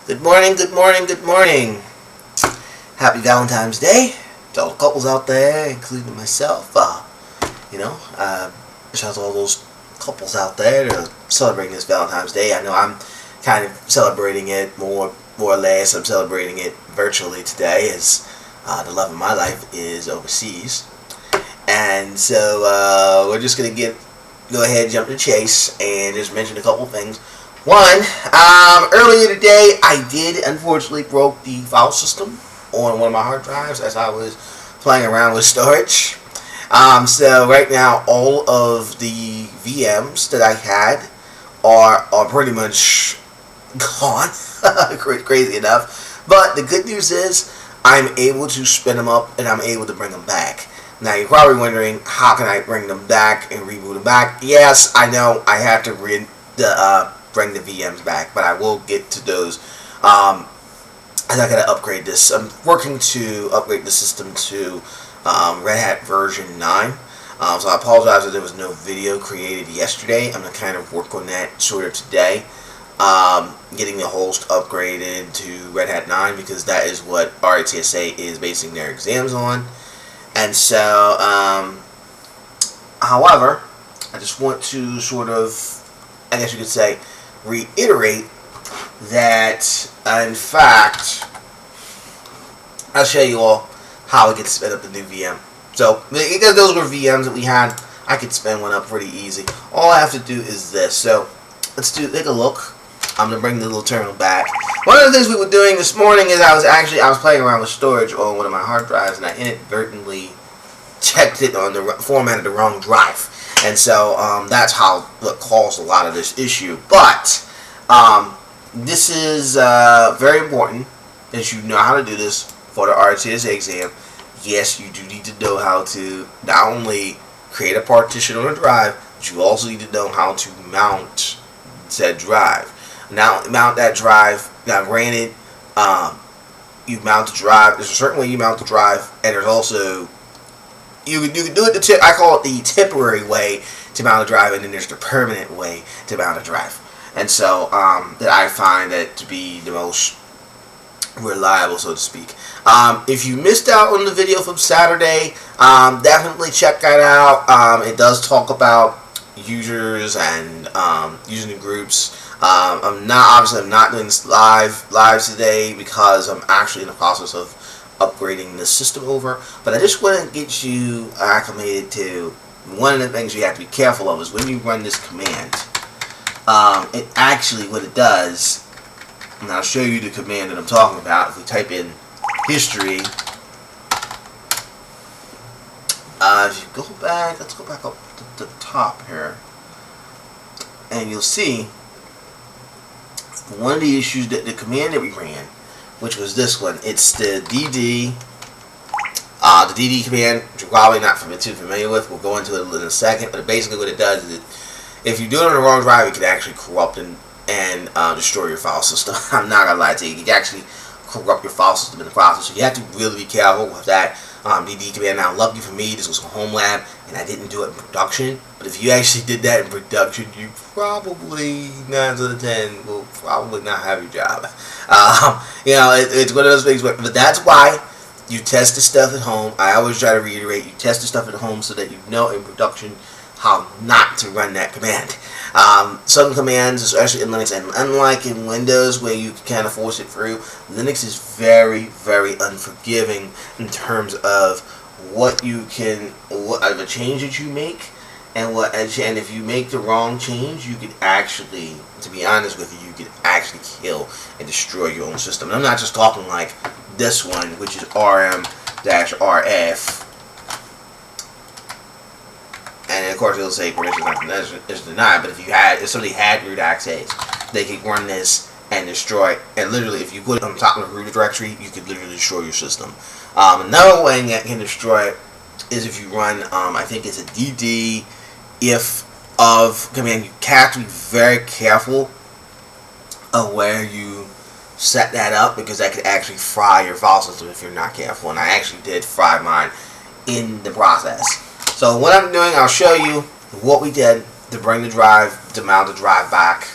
Good morning, good morning, good morning. Happy Valentine's Day to all the couples out there, including myself. Shout out to all those couples out there that are celebrating this Valentine's Day. I know I'm kind of celebrating it more or less. I'm celebrating it virtually today as the love of my life is overseas. And so we're just going to go ahead and jump to the chase and just mention a couple things. One, earlier today I did unfortunately broke the file system on one of my hard drives as I was playing around with storage. So right now all of the VMs that I had are pretty much gone, crazy enough. But the good news is I'm able to spin them up and I'm able to bring them back. Now you're probably wondering, how can I bring them back and reboot them back? Yes, I know I have to bring the VMs back, but I will get to those. And I gotta upgrade this. I'm working to upgrade the system to Red Hat version 9. So I apologize that there was no video created yesterday. I'm gonna kind of work on that sort of today. Getting the host upgraded to Red Hat 9 because that is what RHCA is basing their exams on. And so, however, I just want to sort of, I guess you could say, reiterate that, in fact, I'll show you all how I get spin up the new VM. So, because those were VMs that we had, I could spin one up pretty easy. All I have to do is this. So, take a look. I'm going to bring the little terminal back. One of the things we were doing this morning is I was playing around with storage on one of my hard drives, and I inadvertently checked it on formatted the wrong drive. And so that's what caused a lot of this issue. But this is very important that you know how to do this for the RHCA exam. Yes, you do need to know how to not only create a partition on a drive, but you also need to know how to mount said drive. Now, mount that drive. Now, granted, you mount the drive. There's a certain way you mount the drive, and there's also you can do it I call it the temporary way to mount a drive, and then there's the permanent way to mount a drive. And so that I find that to be the most reliable, so to speak. If you missed out on the video from Saturday, definitely check that out. It does talk about users and using the groups. I'm not doing lives today because I'm actually in the process of upgrading the system over. But I just want to get you acclimated to one of the things you have to be careful of is when you run this command. It actually, what it does, and I'll show you the command that I'm talking about. If we type in history, if you go back, let's go back up to the top here, and you'll see one of the issues that the command that we ran, which was this one. It's the DD command, which you're probably not too familiar with. We'll go into it in a second, but basically what it does is if you do it on the wrong drive, it can actually corrupt and destroy your file system. I'm not gonna lie to you. It can actually corrupt your file system in the process. So you have to really be careful with that DD command. Now, lucky for me, this was a home lab, and I didn't do it in production. But if you actually did that in production, you probably 9 out of 10 will probably not have your job. It's one of those things. But that's why you test the stuff at home. I always try to reiterate: you test the stuff at home so that you know in production how not to run that command. Some commands, especially in Linux, and unlike in Windows where you can kind of force it through, Linux is very, very unforgiving in terms of what of a change that you make, and if you make the wrong change, you could actually, to be honest with you, could actually kill and destroy your own system. And I'm not just talking like this one, which is rm-rf. And of course it'll say permission is denied. But if somebody had root access, they could run this and destroy. And literally, if you put it on top of the root directory, you could literally destroy your system. Another way that can destroy it is if you run, I think it's a dd if of command. You have to be very careful of where you set that up because that could actually fry your file system if you're not careful. And I actually did fry mine in the process. So what I'm doing, I'll show you what we did to bring the drive, to mount the drive back.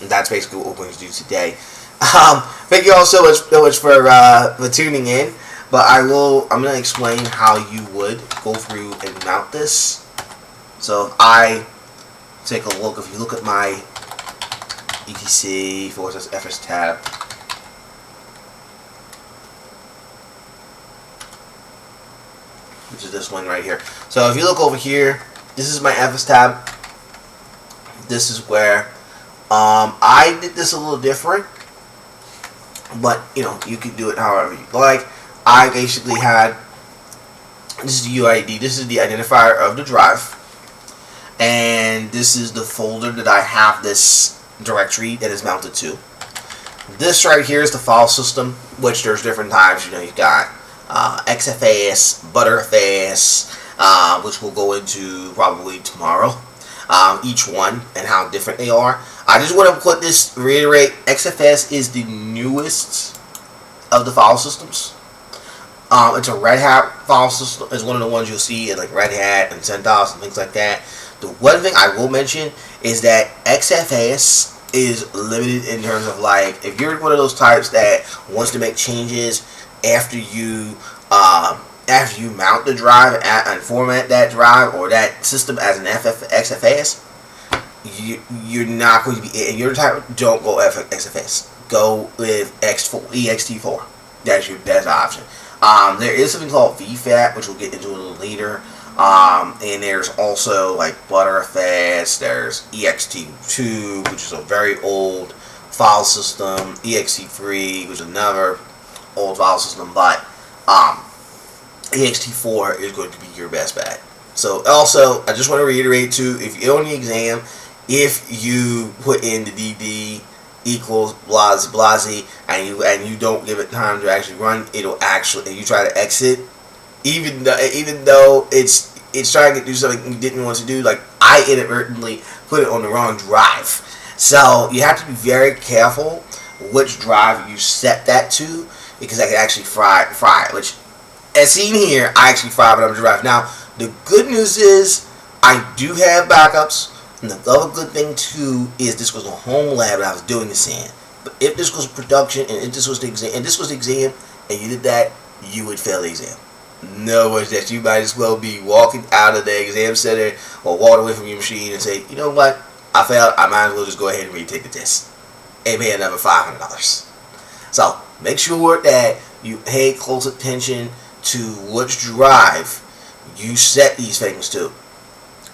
And that's basically what we're going to do today. Thank you all so much for tuning in. But I'm gonna explain how you would go through and mount this. So if I take a look, if you look at my etc FS tab, which is this one right here. So if you look over here, this is my FS tab. This is where I did this a little different, but you know, you can do it however you like. I basically had, this is the UID, this is the identifier of the drive, and this is the folder that I have this directory that is mounted to. This right here is the file system, which there's different types. You know, you've got XFS, Butterfs, which we'll go into probably tomorrow, each one and how different they are. I just want to reiterate, XFS is the newest of the file systems. It's a Red Hat file system. It's one of the ones you'll see in like Red Hat and CentOS and things like that. The one thing I will mention is that XFS is limited in terms of, like, if you're one of those types that wants to make changes after you mount the drive and format that drive or that system as an XFS, you're not going to be, if you're the type, don't go XFS. Go with ext4. That's your best option. There is something called VFAT, which we'll get into a little later. And there's also like Butterfs, there's ext2, which is a very old file system, ext3, which is another old file system, but ext4 is going to be your best bet. So also, I just want to reiterate too, if you're on the exam, if you put in the DD equals blase and you don't give it time to actually run, it'll actually, and you try to exit, even though it's trying to do something you didn't want to do. Like, I inadvertently put it on the wrong drive, so you have to be very careful which drive you set that to, because I can actually fry it, which, as seen here, I actually fried it on the drive. Now the good news is I do have backups. And the other good thing too is this was a home lab that I was doing this in. But if this was production and if this was the exam, and you did that, you would fail the exam. No words that you might as well be walking out of the exam center or walk away from your machine and say, you know what, I failed, I might as well just go ahead and retake the test and pay another $500. So make sure that you pay close attention to which drive you set these things to.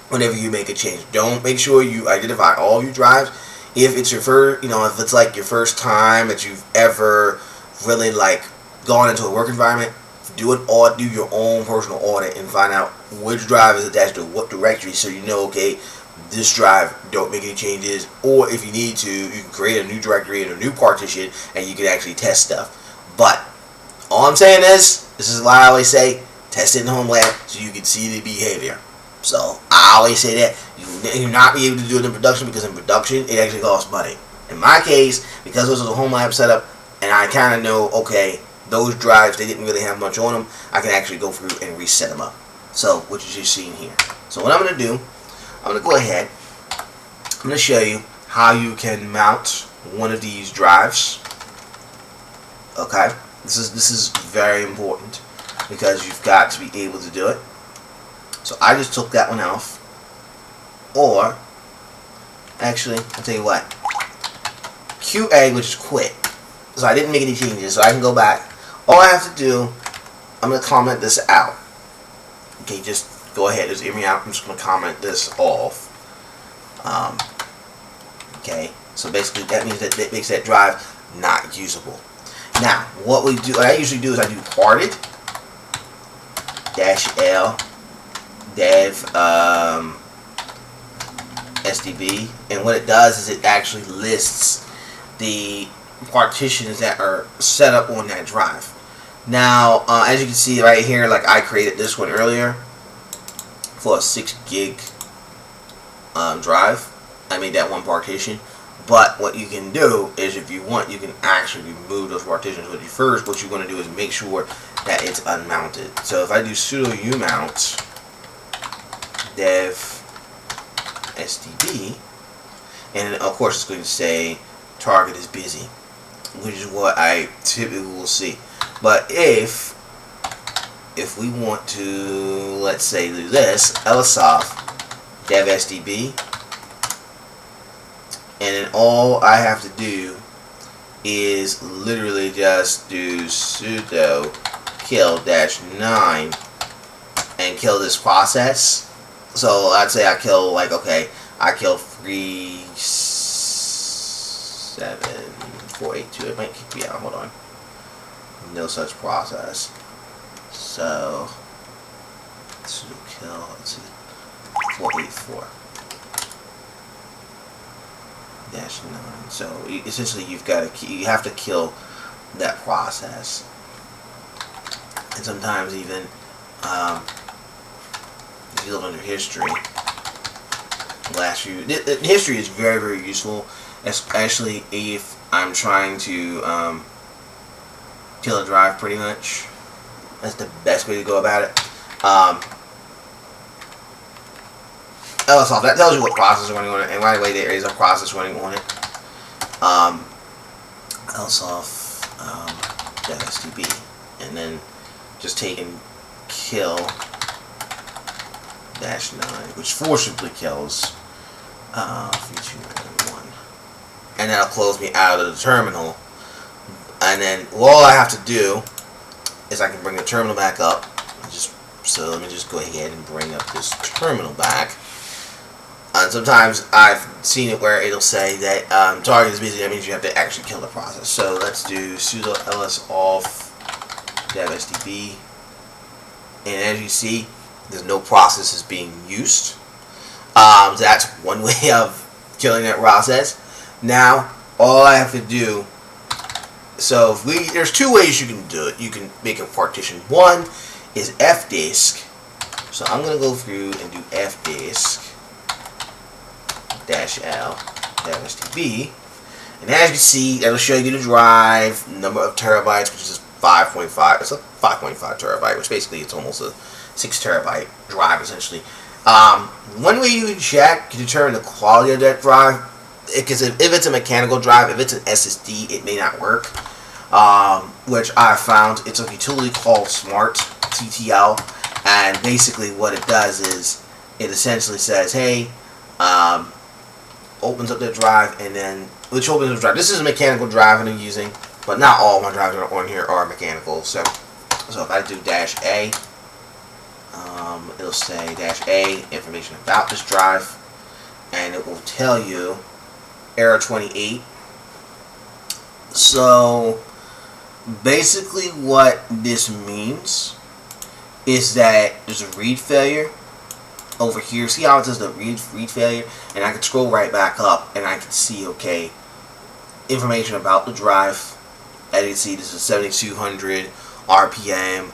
Whenever you make a change, make sure you identify all your drives. If it's your first, if it's like your first time that you've ever really like gone into a work environment, do your own personal audit and find out which drive is attached to what directory, so you know, okay, this drive, don't make any changes. Or if you need to, you can create a new directory and a new partition, and you can actually test stuff. But all I'm saying is, this is why I always say, test it in the home lab so you can see the behavior. So I always say that you'll not be able to do it in production, because in production it actually costs money. In my case, because this was a home lab setup and I kind of know, okay, those drives, they didn't really have much on them, I can actually go through and reset them up. So what you're just seeing here. So what I'm going to do, I'm going to go ahead, I'm going to show you how you can mount one of these drives. Okay, this is very important because you've got to be able to do it. So I just took that one off. Or, actually, I'll tell you what. QA, which is quit. So I didn't make any changes, so I can go back. All I have to do, I'm going to comment this out. Okay, just go ahead, just hear me out. I'm just going to comment this off. Okay, so basically that means that makes that drive not usable. Now, what I usually do is I do parted -L dev SDB, and what it does is it actually lists the partitions that are set up on that drive. Now, as you can see right here, like I created this one earlier for a 6 gig drive. I made that one partition. But what you can do is, if you want, you can actually remove those partitions. But first, what you want to do is make sure that it's unmounted. So if I do sudo umount dev SDB, and of course it's going to say target is busy. which is what I typically will see. But if we want to, let's say, do this, lsoft dev sdb, and then all I have to do is literally just do sudo kill -9 and kill this process. So I'd say I kill, like, okay, I kill 37482. It might kick me out. Hold on. No such process. So sudo kill. Let's see. 484 -9. So essentially, you have to kill that process. And sometimes even if you look under history, history is very, very useful, especially if I'm trying to kill a drive. Pretty much, that's the best way to go about it. lsoft, that tells you what process is running on it, and right away there is a process running on it. lsoft stb, and then just taking kill -9, which forcibly kills 3291, and that'll close me out of the terminal. And then all I have to do is I can bring the terminal back up. So let me just go ahead and bring up this terminal back. And sometimes I've seen it where it'll say that target is busy. That means you have to actually kill the process. So let's do sudo lsoff dev sdb, and as you see, there's no processes being used. So that's one way of killing that process. Now all I have to do, so there's two ways you can do it. You can make a partition. One is fdisk. So I'm gonna go through and do fdisk -l dev stb, and as you see, that'll show you the drive, number of terabytes, which is 5.5. It's a 5.5 terabyte, which basically it's almost a 6 terabyte drive essentially. One way you can check to determine the quality of that drive, because if it's a mechanical drive, if it's an SSD, it may not work. Which I found, it's a utility called Smart TTL, and basically what it does is it essentially says, hey, opens up the drive, and then which opens up the drive. This is a mechanical drive that I'm using, but not all my drives that are on here are mechanical. So if I do -a, it'll say -a information about this drive, and it will tell you error 28. So basically what this means is that there's a read failure over here. See how it says the read failure? And I can scroll right back up and I can see, okay, information about the drive. As you can see, this is 7200 RPM,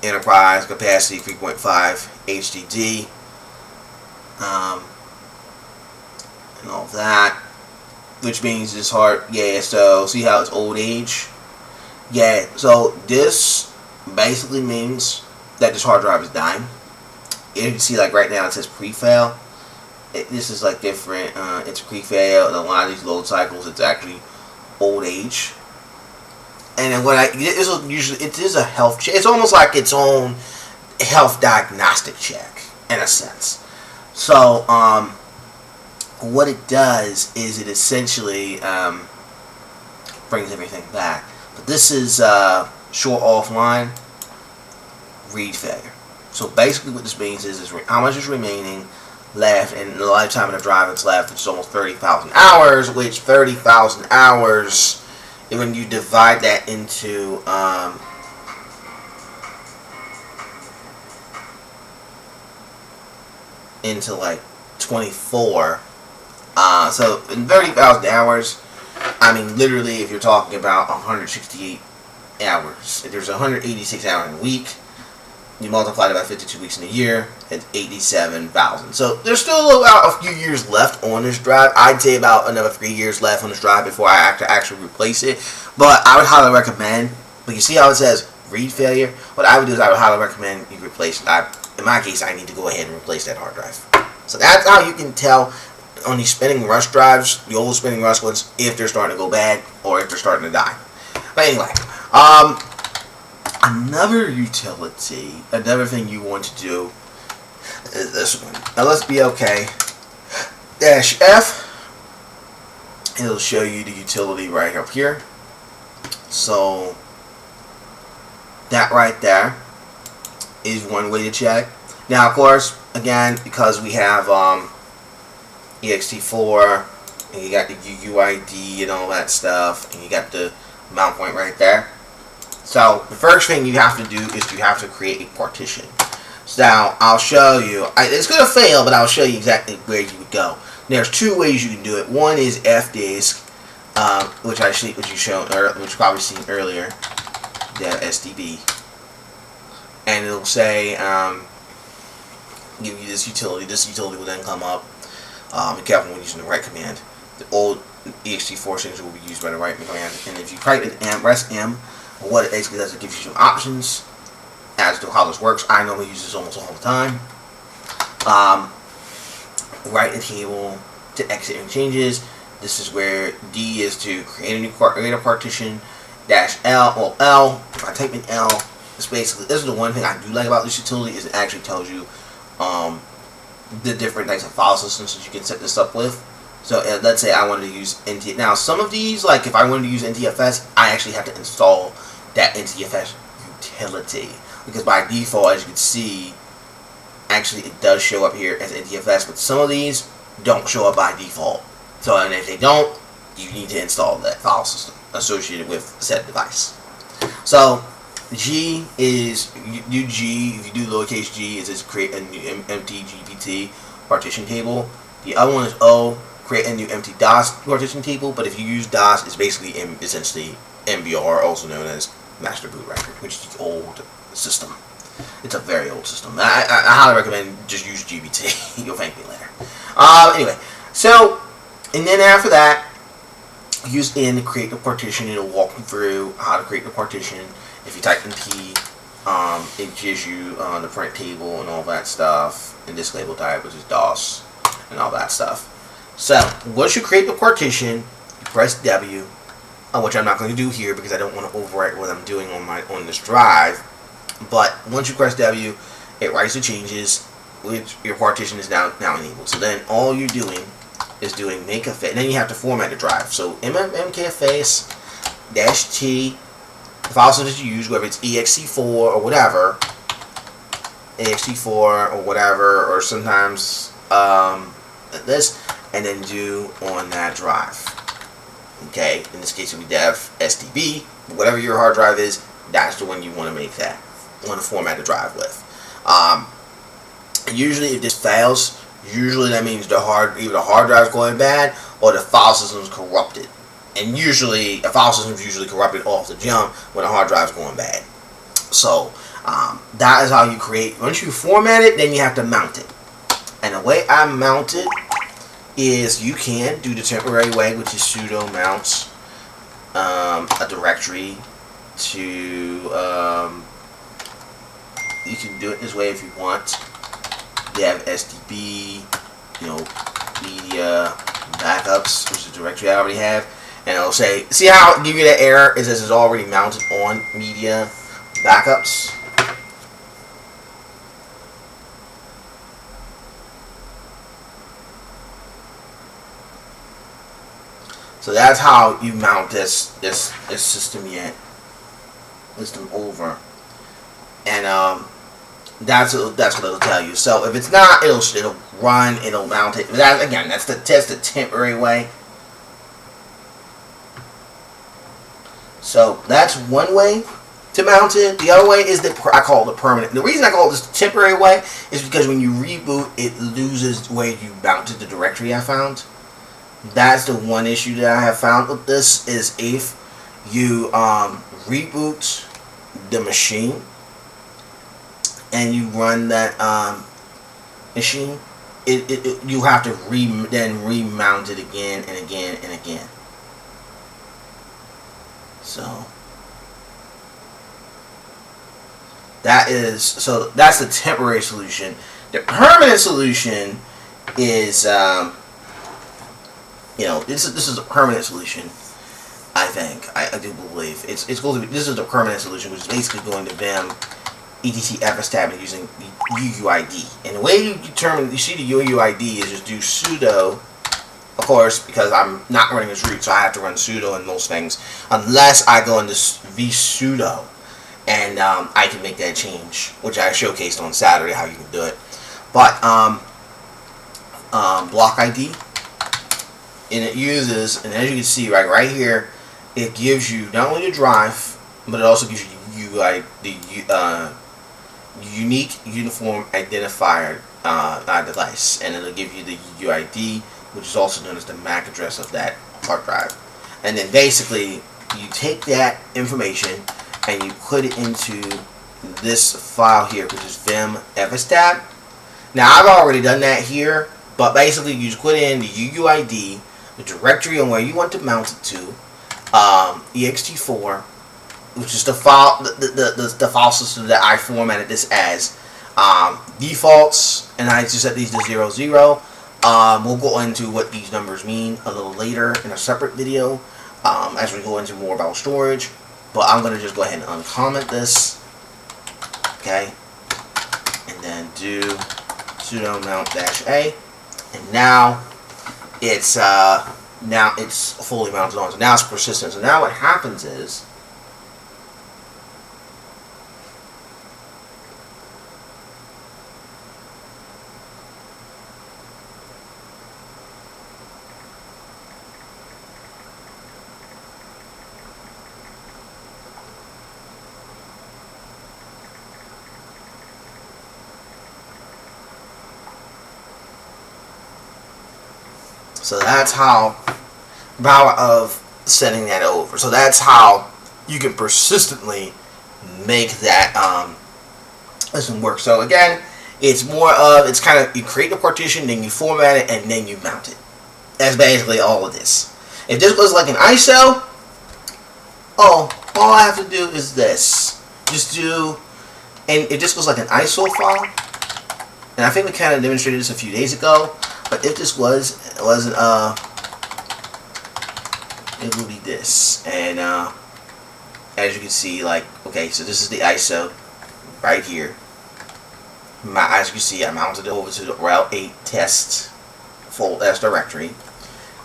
enterprise capacity 3.5 HDD, and all that, which means it's hard. Yeah, so see how it's old age? Yeah, so this basically means that this hard drive is dying. You can see, like right now it says pre-fail. This is like different. It's pre-fail, and a lot of these load cycles, it's actually old age. And then it is a health check. It's almost like its own health diagnostic check in a sense. So what it does is it essentially brings everything back. But this is short offline read failure. So basically what this means is how much is remaining left, and the lifetime of the drive that's left, which is almost 30,000 hours, which 30,000 hours, when you divide that into like 24, so in 30,000 hours, I mean literally if you're talking about 168 hours, if there's 186 hours in a week, you multiply it by 52 weeks in a year, it's 87,000. So there's still about a few years left on this drive. I'd say about another 3 years left on this drive before I have to actually replace it. But I would highly recommend, but you see how it says read failure? What I would do is I would highly recommend you replace it. In my case, I need to go ahead and replace that hard drive. So that's how you can tell on these spinning rush drives, the old spinning rush ones, if they're starting to go bad or if they're starting to die. But anyway, another utility, another thing you want to do is this one. Now let's be okay. -F. It'll show you the utility right up here. So that right there is one way to check. Now, of course, again, because we have ext4, and you got the UUID and all that stuff, and you got the mount point right there. So the first thing you have to do is you have to create a partition. So now I'll show you. It's going to fail, but I'll show you exactly where you would go. There's two ways you can do it. One is fdisk, which you probably seen earlier, the SDB, and it'll say give you this utility. This utility will then come up. Be careful when using the right command. The old ext4 signature will be used by the right command, and if you type in press M, what it basically does, it gives you some options as to how this works. I normally use this almost all the time. Write a table to exit any changes. This is where D is to create a partition. -L, well, L, if I type in L, it's basically, this is the one thing I do like about this utility, is it actually tells you the different types of file systems that you can set this up with. So let's say I wanted to use NTFS. Now, some of these, like if I wanted to use NTFS, I actually have to install that NTFS utility, because by default, as you can see, actually it does show up here as NTFS, but some of these don't show up by default. So, and if they don't, you need to install that file system associated with said device. So G is, you do G, if you do lowercase g, is just create a new empty GPT partition table. The other one is O, create a new empty DOS partition table, but if you use DOS, it's basically essentially MBR, also known as Master Boot Record, which is the old system. It's a very old system. I highly recommend just use GBT. You'll thank me later. Anyway, so, and then after that, use N to create the partition. It'll walk you through how to create the partition. If you type in P, it gives you the print table and all that stuff, and this label type, which is DOS, and all that stuff. So, once you create the partition, you press W, which I'm not going to do here because I don't want to overwrite what I'm doing on this drive. But once you press W, it writes the changes, which your partition is now enabled. So then all you're doing is doing make a face. Then you have to format the drive. So mmkface -t, the file system that you use, whether it's ext4 or whatever, or sometimes this, and then do on that drive. Okay, in this case it would be dev SDB, whatever your hard drive is, that's the one you want to make that. Want to format the drive with. Usually, if this fails, usually that means either the hard drive is going bad or the file system is corrupted. And usually, a file system is usually corrupted off the jump when the hard drive is going bad. So that is how you create. Once you format it, then you have to mount it. And the way I mount it is you can do the temporary way, which is sudo mounts a directory to. You can do it this way if you want. They have SDB, media backups, which is the directory I already have, and it'll say, see how it give you that error? It says it's already mounted on media backups. So that's how you mount this system over. And that's what it'll tell you. So if it's not, it'll run, it'll mount it. Again, that's the temporary way. So that's one way to mount it. The other way is I call it the permanent. The reason I call it this temporary way is because when you reboot, it loses where you mounted the directory I found. That's the one issue that I have found with this, is if you reboot the machine and you run that machine, you have to then remount it again and again and again. So that's the temporary solution. The permanent solution is this is a permanent solution. I think I do believe it's going to be. This is a permanent solution, which is basically going to Vim etc fstab using the UUID. And the way you see the UUID is just do sudo. Of course, because I'm not running this root, so I have to run sudo in most things, unless I go into vsudo, and I can make that change, which I showcased on Saturday how you can do it. But block ID, and it uses, and as you can see right here, it gives you not only the drive, but it also gives you the unique uniform identifier device, and it'll give you the UUID, which is also known as the MAC address of that hard drive. And then basically you take that information and you put it into this file here, which is vim fstab. Now I've already done that here, but basically you just put in the UUID, the directory on where you want to mount it to, ext4, which is the file the file system that I formatted this as, defaults, and I just set these to 00. We'll go into what these numbers mean a little later in a separate video, as we go into more about storage. But I'm going to just go ahead and uncomment this, okay, and then do sudo mount -a, and now it's fully mounted on. So now it's persistent. So now what happens is, so that's how power of sending that over. So that's how you can persistently make that listen work. So again, it's more of, it's kind of, you create the partition, then you format it, and then you mount it. That's basically all of this. If this was like an ISO, all I have to do is this. Just do, and if this goes like an ISO file, and I think we kind of demonstrated this a few days ago, but if this wasn't it will be this, and as you can see, like, okay, so this is the ISO right here. As you can see, I mounted it over to the Route 8 test folder directory.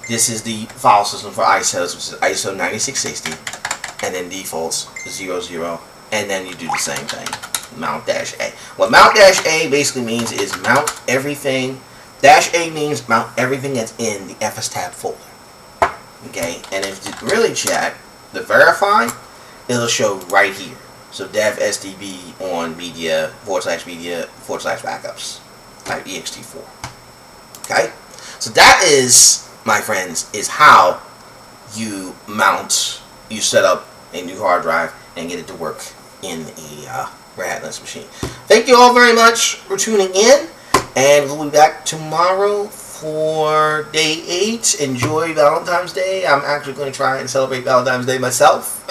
This is the file system for ISOs, which is ISO 9660, and then defaults 00, and then you do the same thing, mount -a. What mount -a basically means is mount everything. -a means mount everything that's in the fstab folder. Okay, and if you really check the verify, it'll show right here. So dev sdb on media /media/ backups type ext4. Okay, so that is, my friends, is how you set up a new hard drive and get it to work in a Red Hat Linux machine. Thank you all very much for tuning in, and we'll be back tomorrow for day 8. Enjoy Valentine's Day. I'm actually going to try and celebrate Valentine's Day myself.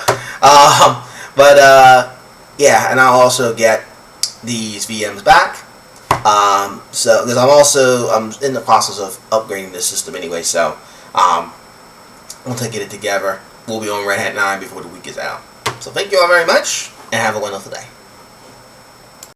Yeah, and I'll also get these VMs back. So because I'm in the process of upgrading this system anyway. So once I get it together, we'll be on Red Hat 9 before the week is out. So thank you all very much, and have a wonderful day.